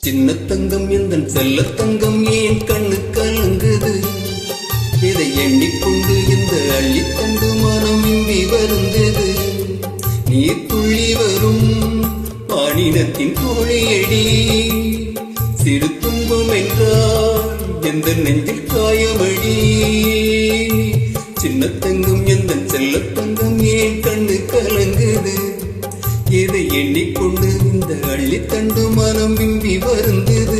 சின்ன தங்கம் எந்தன் செல்ல தங்கம் ஏன் கண்ணு கலங்குது? இதை எண்ணிக்கொண்டு இந்த அள்ளித்தண்டு மனம் இம்பி வருந்தது. நீர் துள்ளி வரும் பாணினத்தின் கோழியடி, சிறு துன்பம் என்றால் எந்த நெஞ்சில் காயமடி. சின்ன தங்கம் எந்தன் செல்ல தங்கம் ஏன் கண்ணு கலங்குது? இதை எண்ணிக்கொண்டு இந்த அள்ளித்தண்டு மனம் விம்பி வருந்தது.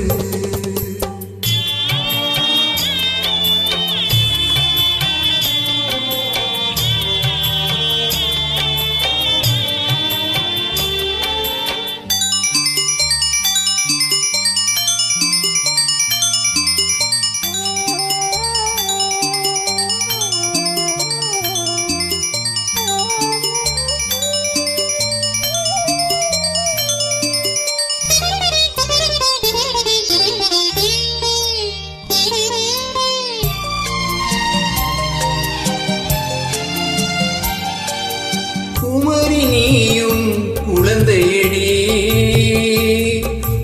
குமரி நீயும் குழந்தையடி,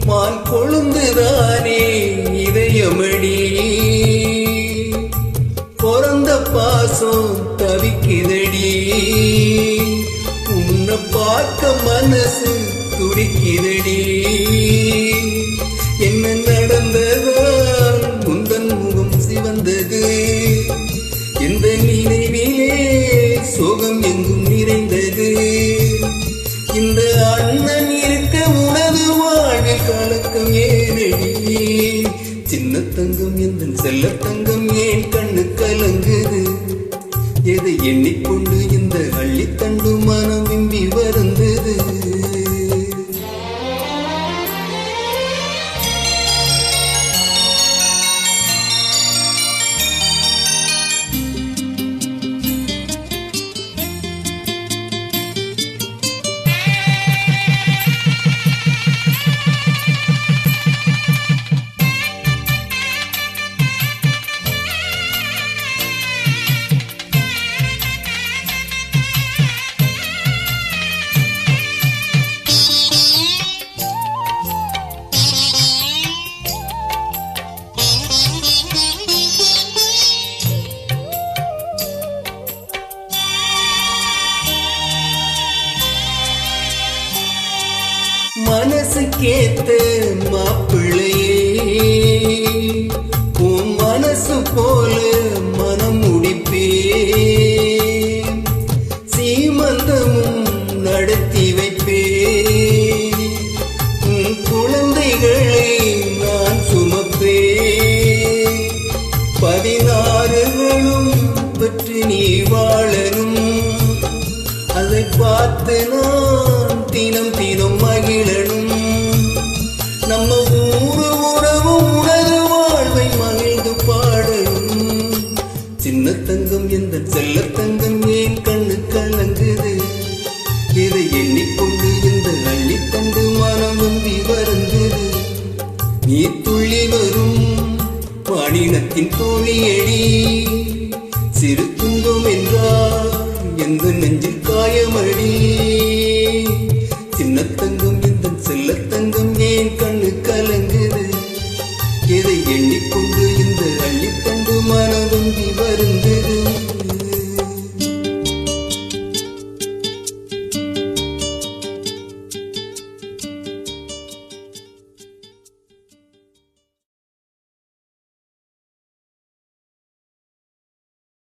மான் கொழுந்துதானே இதயமடி. பிறந்த பாசம் தவிக்குதடி, உன்னை பார்க்க மனசு துடிக்குதடி. என்ன நடந்ததான் உந்தன் முகம் சிவந்தது, இந்த நினைவிலே சோகம் எங்கும் நிறைந்தது. இந்த அண்ணன் இருக்க உனது வாழ்வில் கலக்கம் ஏனடி? சின்ன தங்கம் எந்தன் செல்ல தங்கம் ஏன் கண்ணு கலங்குது? எதை எண்ணிக்கொண்டு இந்த அள்ளித்தண்டு மனம் விம்பி வருந்தது. மனசு கேத்த மாப்பிள்ளையே, உன் மனசு போல மனம் முடிப்பே. சீமந்தமும் நடத்தி வைப்பே, உன் குழந்தைகளை நான் சுமப்பே. 16களும் பற்றி நீ வாழணும், அதை பார்த்து நான் தினம் தினம் மகிழணும். நம்ம ஊரு உறவு உணர்வு வாழ்வை மகிழ்ந்து பாடணும். சின்ன தங்கம் எந்த செல்ல தங்கம் ஏன் கண்ணு கலங்குது? இதை எண்ணிக்கொண்டு இந்த அள்ளித்தண்டு மனம் வம்பி வருந்தது. நீ துள்ளி வரும் பாணினத்தின் தோழியடி, சிறு துன்பம் என்றால் எந்த நெஞ்சில் காயமடி. சின்ன தங்கம் எந்த செல்ல தங்கம் ஏன் கண்ணு கலங்குது? இதை எண்ணிக்கொண்டு இந்த அள்ளித்தண்டு மனம் வம்பி வருந்தது.